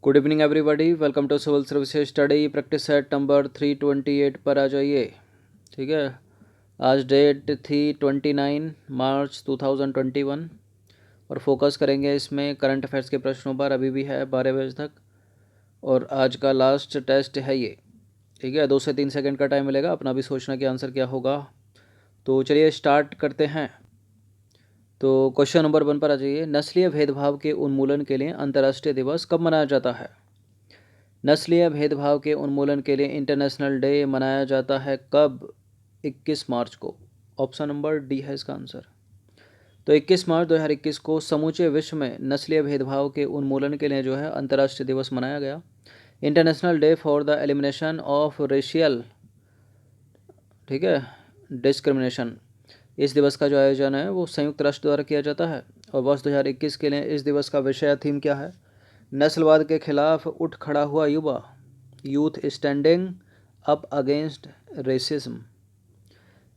Good evening everybody, welcome to civil services study practice set number 328 पर आ जाइए। ठीक है, आज डेट थी 29 मार्च 2021 और फोकस करेंगे इसमें करंट अफेयर्स के प्रश्नों पर। अभी भी है 12 बजे तक और आज का लास्ट टेस्ट है ये। ठीक है, 2 से 3 सेकंड का टाइम मिलेगा अपना भी सोचना कि आंसर क्या होगा। तो चलिए स्टार्ट करते हैं। तो क्वेश्चन नंबर 1 पर आ जाइए। नस्लीय भेदभाव के उन्मूलन के लिए अंतर्राष्ट्रीय दिवस कब मनाया जाता है? नस्लीय भेदभाव के उन्मूलन के लिए इंटरनेशनल डे मनाया जाता है कब? 21 मार्च को। ऑप्शन नंबर डी है इसका आंसर। तो 21 मार्च 2021 को समूचे विश्व में नस्लीय भेदभाव के उन्मूलन के लिए जो है अंतर्राष्ट्रीय दिवस मनाया गया। International day for the elimination of racial, ठीक है, डिस्क्रिमिनेशन। इस दिवस का जो आयोजन है वो संयुक्त राष्ट्र द्वारा किया जाता है। और वर्ष 2021 के लिए इस दिवस का विषय थीम क्या है? नस्लवाद के खिलाफ उठ खड़ा हुआ युवा, youth standing up against racism.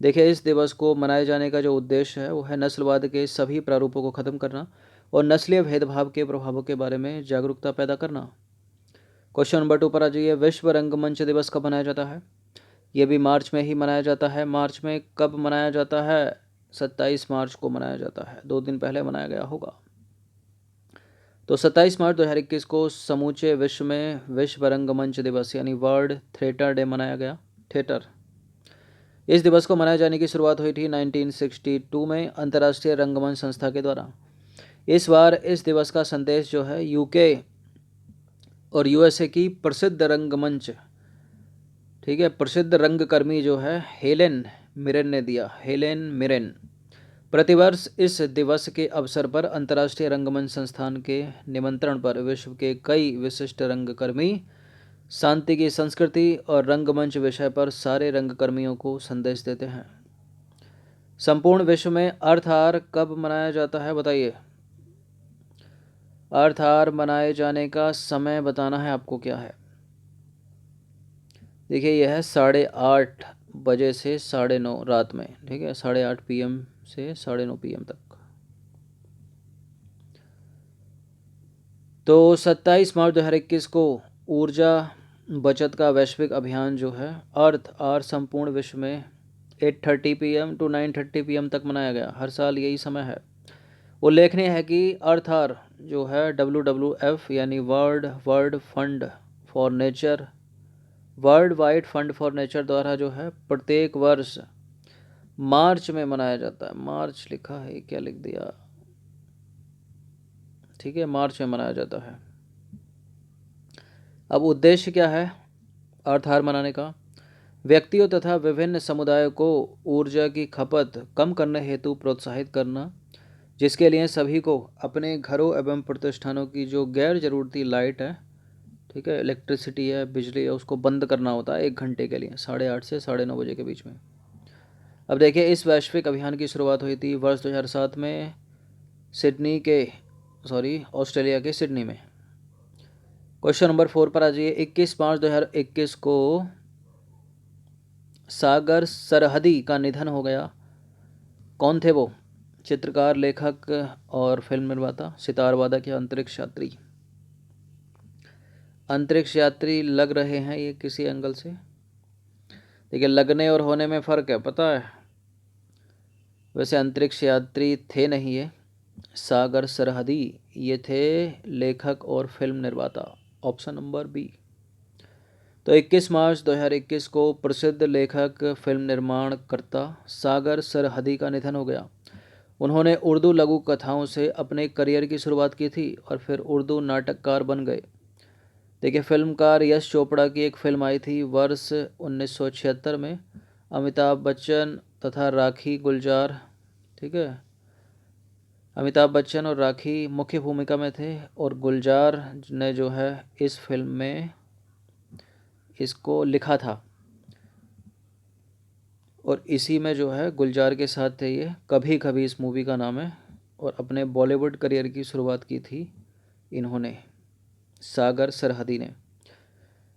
देखिए, इस दिवस को मनाए जाने का जो उद्देश्य है वो है नस्लवाद के सभी प्रारूपों को ख़त्म करना और नस्लीय भेदभाव के प्रभावों के बारे में जागरूकता पैदा करना। क्वेश्चन नंबर 2 पर आ जाइए। विश्व रंगमंच दिवस कब मनाया जाता है? ये भी मार्च में ही मनाया जाता है। मार्च में कब मनाया जाता है? 27 मार्च को मनाया जाता है। 2 दिन पहले मनाया गया होगा। तो 27 मार्च 2021 को समूचे विश्व में विश्व रंगमंच दिवस यानी वर्ल्ड थिएटर डे मनाया गया। थिएटर, इस दिवस को मनाए जाने की शुरुआत हुई थी 1962 में अंतर्राष्ट्रीय रंगमंच संस्था के द्वारा। इस बार इस दिवस का संदेश जो है यूके और यूएसए की प्रसिद्ध रंगमंच, ठीक है, प्रसिद्ध रंगकर्मी जो है हेलेन मिरेन ने दिया। हेलेन मिरेन प्रतिवर्ष इस दिवस के अवसर पर अंतर्राष्ट्रीय रंगमंच संस्थान के निमंत्रण पर विश्व के कई विशिष्ट रंगकर्मी शांति की संस्कृति और रंगमंच विषय पर सारे रंगकर्मियों को संदेश देते हैं। संपूर्ण विश्व में अर्थ आवर कब मनाया जाता है बताइए? अर्थ आवर मनाए जाने का समय बताना है आपको क्या है। देखिए, यह है 8:30 बजे से 9:30 रात में। ठीक है, 8:30 PM से 9:30 PM तक। तो 27 मार्च 2021 को ऊर्जा बचत का वैश्विक अभियान जो है अर्थ आवर संपूर्ण विश्व में 8:30 PM to 9:30 PM तक मनाया गया। हर साल यही समय है। उल्लेखनीय है कि अर्थ आवर जो है WWF यानी world fund for nature, world wide fund for nature द्वारा जो है प्रत्येक वर्ष मार्च में मनाया जाता है। मार्च लिखा है, क्या लिख दिया? ठीक है, मार्च में मनाया जाता है। अब उद्देश्य क्या है अर्थ आवर मनाने का? व्यक्तियों तथा विभिन्न समुदायों को ऊर्जा की खपत कम करने हेतु प्रोत्साहित करना, जिसके लिए सभी को अपने घरों एवं प्रतिष्ठानों की जो गैर जरूरती लाइट है, ठीक है, इलेक्ट्रिसिटी है, बिजली है, उसको बंद करना होता है 1 घंटे के लिए 8:30 से 9:30 बजे के बीच में। अब देखिए, इस वैश्विक अभियान की शुरुआत हुई थी वर्ष 2007 में ऑस्ट्रेलिया के सिडनी में। क्वेश्चन नंबर 4 पर आ जाइए। 21 मार्च 2021 को सागर सरहदी का निधन हो गया। कौन थे वो? चित्रकार, लेखक और फिल्म निर्माता, सितार वादक या अंतरिक्ष यात्री? अंतरिक्ष यात्री लग रहे हैं ये किसी एंगल से। देखिए, लगने और होने में फ़र्क है, पता है। वैसे अंतरिक्ष यात्री थे नहीं ये। सागर सरहदी ये थे लेखक और फिल्म निर्माता। Option number B. तो 21 मार्च 2021 को प्रसिद्ध लेखक, फिल्म निर्माणकर्ता सागर सरहदी का निधन हो गया। उन्होंने उर्दू लघु कथाओं से अपने करियर की शुरुआत की थी और फिर उर्दू नाटककार बन गए। देखिए, फिल्मकार यश चोपड़ा की एक फिल्म आई थी वर्ष 1976 में। अमिताभ बच्चन तथा राखी गुलजार, ठीक है, अमिताभ बच्चन और राखी मुख्य भूमिका में थे और गुलजार ने जो है इस फिल्म में इसको लिखा था और इसी में जो है गुलजार के साथ थे ये कभी कभी, इस मूवी का नाम है। और अपने बॉलीवुड करियर की शुरुआत की थी इन्होंने, सागर सरहदी ने।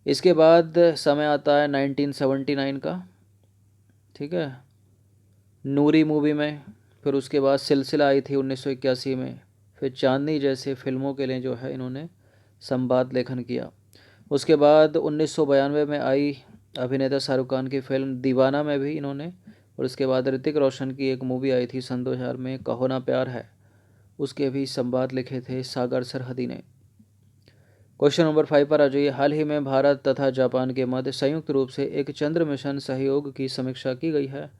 इसके बाद समय आता है 1979 का, ठीक है, नूरी मूवी में। फिर उसके बाद सिलसिला आई थी 1981 में। फिर चांदनी जैसे फिल्मों के लिए जो है इन्होंने संवाद लेखन किया। उसके बाद 1992 में आई अभिनेता शाहरुख खान की फिल्म दीवाना में भी इन्होंने, और उसके बाद ऋतिक रोशन की एक मूवी आई थी सन 2000 में, कहो ना प्यार है, उसके भी संवाद लिखे थे सागर सरहदी ने। क्वेश्चन नंबर 5 पर आ जाइए। हाल ही में भारत तथा जापान के मध्य संयुक्त रूप से एक चंद्र मिशन सहयोग की समीक्षा की गई है।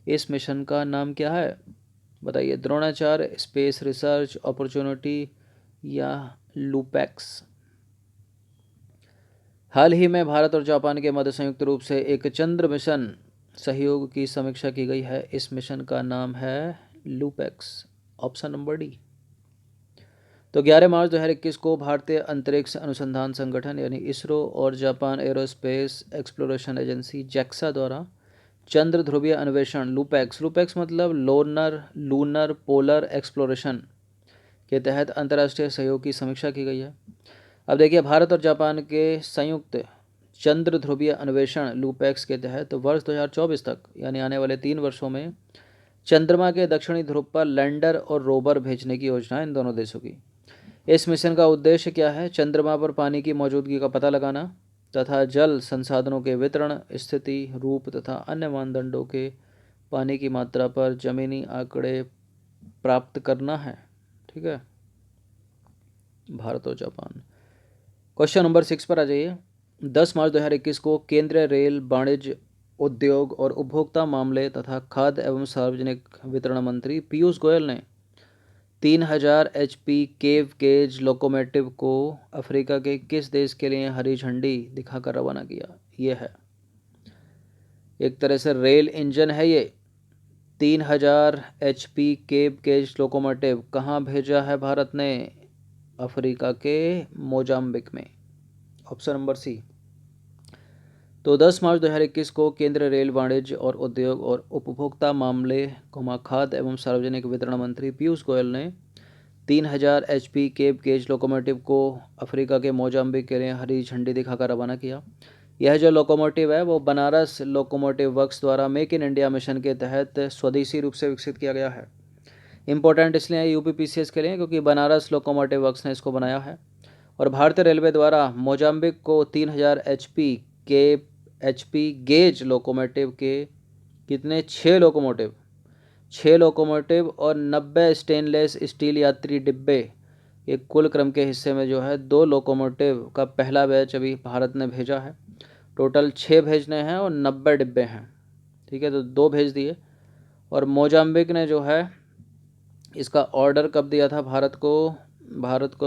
इस मिशन का नाम क्या है? बताइए। द्रोणाचार्य, स्पेस रिसर्च अपॉर्चुनिटी या लूपैक्स? हाल ही में भारत और जापान के मध्य संयुक्त रूप से एक चंद्र मिशन सहयोग की समीक्षा की गई है। इस मिशन का नाम है लूपैक्स। Option number D. तो 11 मार्च 2021 को भारतीय अंतरिक्ष अनुसंधान संगठन यानी इसरो और Japan aerospace exploration agency JAXA द्वारा चंद्र ध्रुवीय अन्वेषण लूपैक्स मतलब लूनर पोलर एक्सप्लोरेशन के तहत अंतर्राष्ट्रीय सहयोग की समीक्षा की गई है। अब देखिए, भारत और जापान के संयुक्त चंद्र ध्रुवीय अन्वेषण लूपैक्स के तहत वर्ष 2024 तक यानी आने वाले 3 वर्षों में चंद्रमा के दक्षिणी ध्रुव पर लैंडर और रोवर भेजने की योजना है इन दोनों देशों की। इस मिशन का उद्देश्य क्या है? चंद्रमा पर पानी की मौजूदगी का पता लगाना तथा जल संसाधनों के वितरण, स्थिति, रूप तथा अन्य मानदंडों के पानी की मात्रा पर जमीनी आंकड़े प्राप्त करना है। ठीक है, भारत और जापान। क्वेश्चन नंबर 6 पर आ जाइए। 10 मार्च 2021 को केंद्रीय रेल, वाणिज्य, उद्योग और उपभोक्ता मामले तथा खाद्य एवं सार्वजनिक वितरण मंत्री पीयूष गोयल ने 3000 HP केव गेज लोकोमोटिव को अफ्रीका के किस देश के लिए हरी झंडी दिखाकर रवाना किया? ये है एक तरह से रेल इंजन है ये। 3000 HP केव गेज लोकोमोटिव कहाँ भेजा है भारत ने? अफ्रीका के मोजाम्बिक में। Option number C. तो 10 मार्च 2021 को केंद्रीय रेल, वाणिज्य और उद्योग और उपभोक्ता मामले खाद्य एवं सार्वजनिक वितरण मंत्री पीयूष गोयल ने 3000 HP केव गेज लोकोमोटिव को अफ्रीका के मोजाम्बिक के लिए हरी झंडी दिखाकर रवाना किया। यह जो लोकोमोटिव है वो बनारस लोकोमोटिव वर्क्स द्वारा मेक इन इंडिया मिशन के तहत स्वदेशी रूप से विकसित किया गया है। इंपॉर्टेंट इसलिए यूपीपीसीएस के लिए क्योंकि बनारस लोकोमोटिव वर्क्स ने इसको बनाया है। और भारतीय रेलवे द्वारा मोजाम्बिक को 3000 HP गेज लोकोमोटिव के कितने 6 लोकोमोटिव और 90 स्टेनलेस स्टील यात्री डिब्बे के कुल क्रम के हिस्से में जो है 2 लोकोमोटिव का पहला बैच अभी भारत ने भेजा है। टोटल 6 भेजने हैं और 90 डिब्बे हैं। ठीक है, तो 2 भेज दिए। और मोजाम्बिक ने जो है इसका ऑर्डर कब दिया था भारत को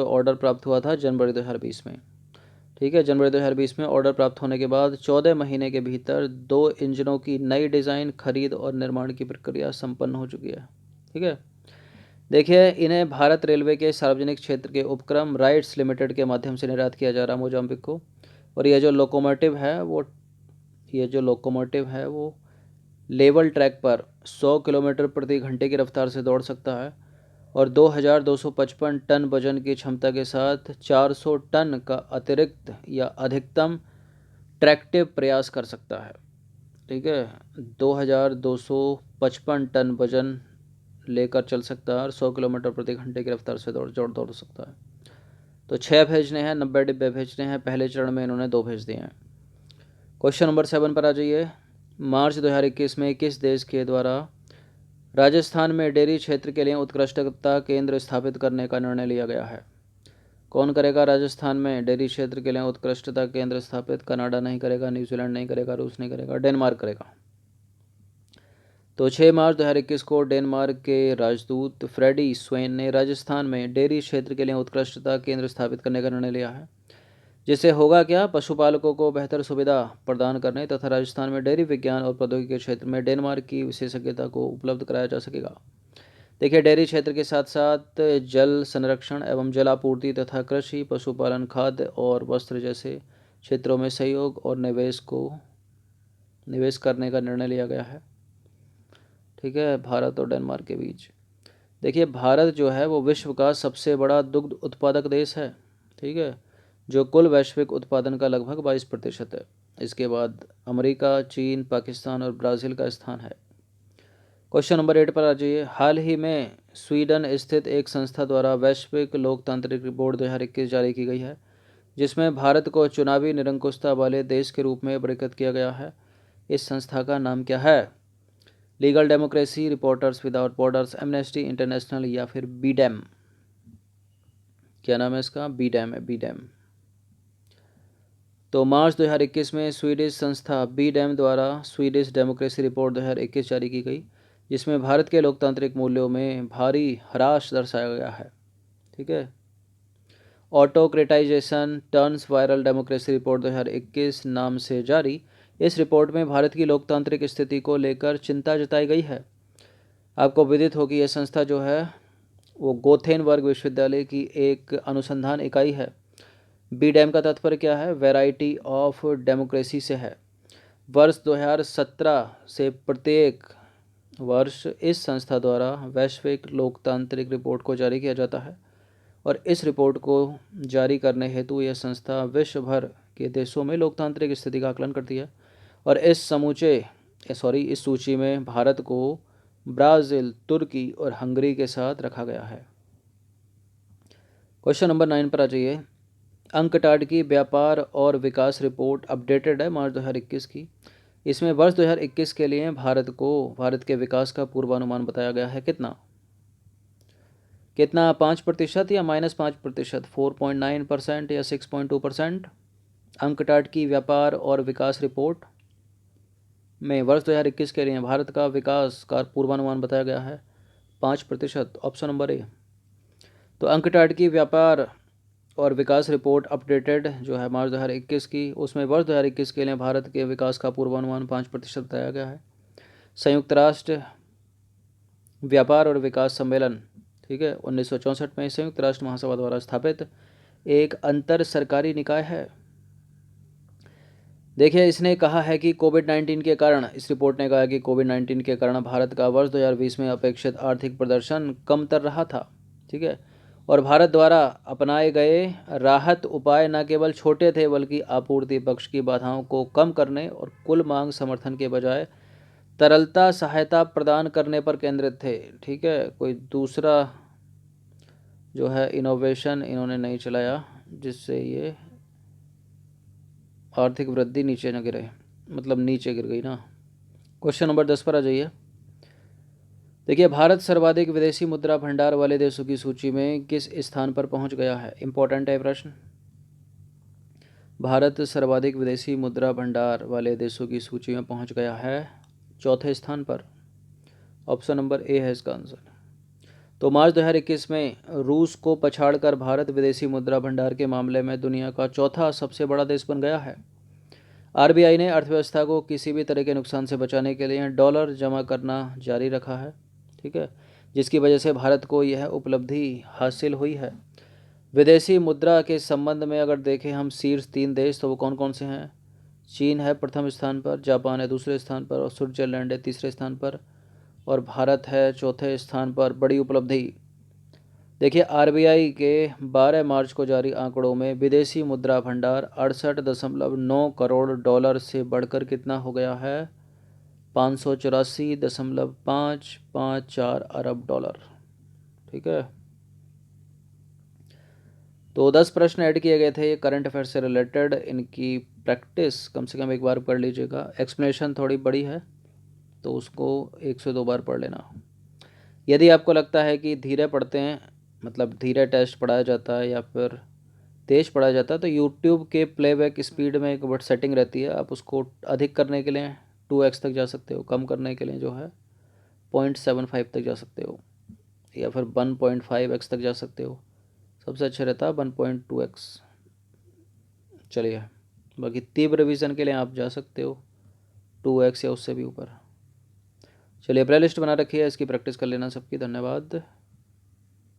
ऑर्डर प्राप्त हुआ था जनवरी 2020 में। ठीक है, जनवरी 2020 में ऑर्डर प्राप्त होने के बाद 14 महीने के भीतर 2 इंजनों की नई डिज़ाइन, खरीद और निर्माण की प्रक्रिया संपन्न हो चुकी है। ठीक है, देखिए इन्हें भारत रेलवे के सार्वजनिक क्षेत्र के उपक्रम राइट्स लिमिटेड के माध्यम से निर्यात किया जा रहा है मोजाम्बिक को। और ये जो लोकोमोटिव है वो लेवल ट्रैक पर 100 किलोमीटर प्रति घंटे की रफ्तार से दौड़ सकता है और 2255 टन वजन की क्षमता के साथ 400 टन का अतिरिक्त या अधिकतम ट्रैक्टिव प्रयास कर सकता है। ठीक है, 2255 टन वजन लेकर चल सकता है और 100 किलोमीटर प्रति घंटे की रफ्तार से दौड़ सकता है। तो 6 भेजने हैं, 90 डिब्बे भेजने हैं। पहले चरण में इन्होंने 2 भेज दिए हैं। क्वेश्चन नंबर 7 पर आ जाइए। मार्च 2021 में किस देश के द्वारा राजस्थान में डेयरी क्षेत्र के लिए उत्कृष्टता केंद्र स्थापित करने का निर्णय लिया गया है? कौन करेगा राजस्थान में डेयरी क्षेत्र के लिए उत्कृष्टता केंद्र स्थापित? कनाडा नहीं करेगा, न्यूजीलैंड नहीं करेगा, रूस नहीं करेगा, डेनमार्क करेगा। तो 6 मार्च 2021 को डेनमार्क के राजदूत फ्रेडी स्वेन ने राजस्थान में डेयरी क्षेत्र के लिए उत्कृष्टता केंद्र स्थापित करने का निर्णय लिया है, जिससे होगा क्या? पशुपालकों को बेहतर सुविधा प्रदान करने तथा राजस्थान में डेयरी विज्ञान और प्रौद्योगिकी के क्षेत्र में डेनमार्क की विशेषज्ञता को उपलब्ध कराया जा सकेगा। देखिए, डेयरी क्षेत्र के साथ साथ जल संरक्षण एवं जल आपूर्ति तथा कृषि, पशुपालन, खाद्य और वस्त्र जैसे क्षेत्रों में सहयोग और निवेश करने का निर्णय लिया गया है। ठीक है, भारत और डेनमार्क के बीच। देखिए, भारत जो है वो विश्व का सबसे बड़ा दुग्ध उत्पादक देश है। ठीक है, जो कुल वैश्विक उत्पादन का लगभग 22% है। इसके बाद अमेरिका, चीन, पाकिस्तान और ब्राज़ील का स्थान है। क्वेश्चन नंबर 8 पर आ जाइए। हाल ही में स्वीडन स्थित एक संस्था द्वारा वैश्विक लोकतांत्रिक रिपोर्ट 2021 जारी की गई है। जिसमें भारत को चुनावी निरंकुशता वाले देश के रूप में वर्गीकृत किया गया है। इस संस्था का नाम क्या है? Legal democracy, reporters without borders, amnesty international या फिर बीडैम? क्या नाम है इसका? बीडैम है, बीडैम। तो मार्च 2021 में स्वीडिश संस्था बीडैम द्वारा स्वीडिश डेमोक्रेसी रिपोर्ट 2021 जारी की गई, जिसमें भारत के लोकतांत्रिक मूल्यों में भारी ह्रास दर्शाया गया है। ठीक है। Autocratisation turns viral democracy report 2021 नाम से जारी इस रिपोर्ट में भारत की लोकतांत्रिक स्थिति को लेकर चिंता जताई गई है। आपको विदित हो कि यह संस्था जो है वो गोथेनबर्ग विश्वविद्यालय की एक अनुसंधान इकाई है। बीडैम का तात्पर्य क्या है? वैरायटी ऑफ डेमोक्रेसी से है। वर्ष 2017 से प्रत्येक वर्ष इस संस्था द्वारा वैश्विक लोकतांत्रिक रिपोर्ट को जारी किया जाता है और इस रिपोर्ट को जारी करने हेतु यह संस्था विश्व भर के देशों में लोकतांत्रिक स्थिति का आकलन करती है और इस सूची में भारत को ब्राज़ील, तुर्की और हंगरी के साथ रखा गया है। क्वेश्चन नंबर 9 पर आ जाइए। अंकटाड की व्यापार और विकास रिपोर्ट अपडेटेड है मार्च 2021 की। इसमें वर्ष 2021 के लिए भारत के विकास का पूर्वानुमान बताया गया है। कितना 5% या -5%, 4.9% या 6.2%? अंकटाड की व्यापार और विकास रिपोर्ट में वर्ष 2021 के लिए भारत का विकास का पूर्वानुमान बताया गया है 5%, ऑप्शन नंबर ए। तो अंकटाड की व्यापार और विकास रिपोर्ट अपडेटेड जो है मार्च 2021 की, उसमें वर्ष 2021 के लिए भारत के विकास का पूर्वानुमान 5% बताया गया है। संयुक्त राष्ट्र व्यापार और विकास सम्मेलन, ठीक है, 1964 में संयुक्त राष्ट्र महासभा द्वारा स्थापित एक अंतर सरकारी निकाय है। देखिए, इसने कहा है कि कोविड-19 के कारण, इस रिपोर्ट ने कहा कि कोविड-19 के कारण भारत का वर्ष 2020 में अपेक्षित आर्थिक प्रदर्शन कमतर रहा था। ठीक है, और भारत द्वारा अपनाए गए राहत उपाय न केवल छोटे थे बल्कि आपूर्ति पक्ष की बाधाओं को कम करने और कुल मांग समर्थन के बजाय तरलता सहायता प्रदान करने पर केंद्रित थे। ठीक है, कोई दूसरा जो है इनोवेशन इन्होंने नहीं चलाया जिससे ये आर्थिक वृद्धि नीचे न गिरे, मतलब नीचे गिर गई ना। क्वेश्चन नंबर 10 पर आ जाइए। देखिए, भारत सर्वाधिक विदेशी मुद्रा भंडार वाले देशों की सूची में किस स्थान पर पहुंच गया है? इंपॉर्टेंट है प्रश्न। भारत सर्वाधिक विदेशी मुद्रा भंडार वाले देशों की सूची में पहुंच गया है 4थे स्थान पर। ऑप्शन नंबर ए है इसका आंसर। तो मार्च 2021 में रूस को पछाड़कर भारत विदेशी मुद्रा भंडार के मामले में दुनिया का चौथा सबसे बड़ा देश बन गया है। आरबीआई ने अर्थव्यवस्था को किसी भी तरह के नुकसान से बचाने के लिए डॉलर जमा करना जारी रखा है। ठीक है, जिसकी वजह से भारत को यह उपलब्धि हासिल हुई है। विदेशी मुद्रा के संबंध में अगर देखें हम शीर्ष 3 देश, तो वो कौन कौन से हैं? चीन है प्रथम स्थान पर, जापान है दूसरे स्थान पर और स्विट्जरलैंड है तीसरे स्थान पर और भारत है चौथे स्थान पर। बड़ी उपलब्धि। देखिए, आरबीआई के 12 मार्च को जारी आंकड़ों में विदेशी मुद्रा भंडार 68.9 करोड़ डॉलर से बढ़कर कितना हो गया है? 584.554 अरब डॉलर। ठीक है, तो 10 प्रश्न ऐड किए गए थे करंट अफेयर से रिलेटेड। इनकी प्रैक्टिस कम से कम एक बार पढ़ लीजिएगा। एक्सप्लेनेशन थोड़ी बड़ी है तो उसको 1 से 2 बार पढ़ लेना। यदि आपको लगता है कि धीरे पढ़ते हैं, मतलब धीरे टेस्ट पढ़ाया जाता है या फिर तेज पढ़ाया जाता है, तो यूट्यूब के प्लेबैक स्पीड में एक बट सेटिंग रहती है, आप उसको अधिक करने के लिए 2x तक जा सकते हो, कम करने के लिए जो है 0.75 तक जा सकते हो या फिर 1.5x तक जा सकते हो। सबसे अच्छा रहता है 1.2x। चलिए, बाकी तीव्र रिवीजन के लिए आप जा सकते हो 2x या उससे भी ऊपर। चलिए, प्ले लिस्ट बना रखी है, इसकी प्रैक्टिस कर लेना सबकी। धन्यवाद।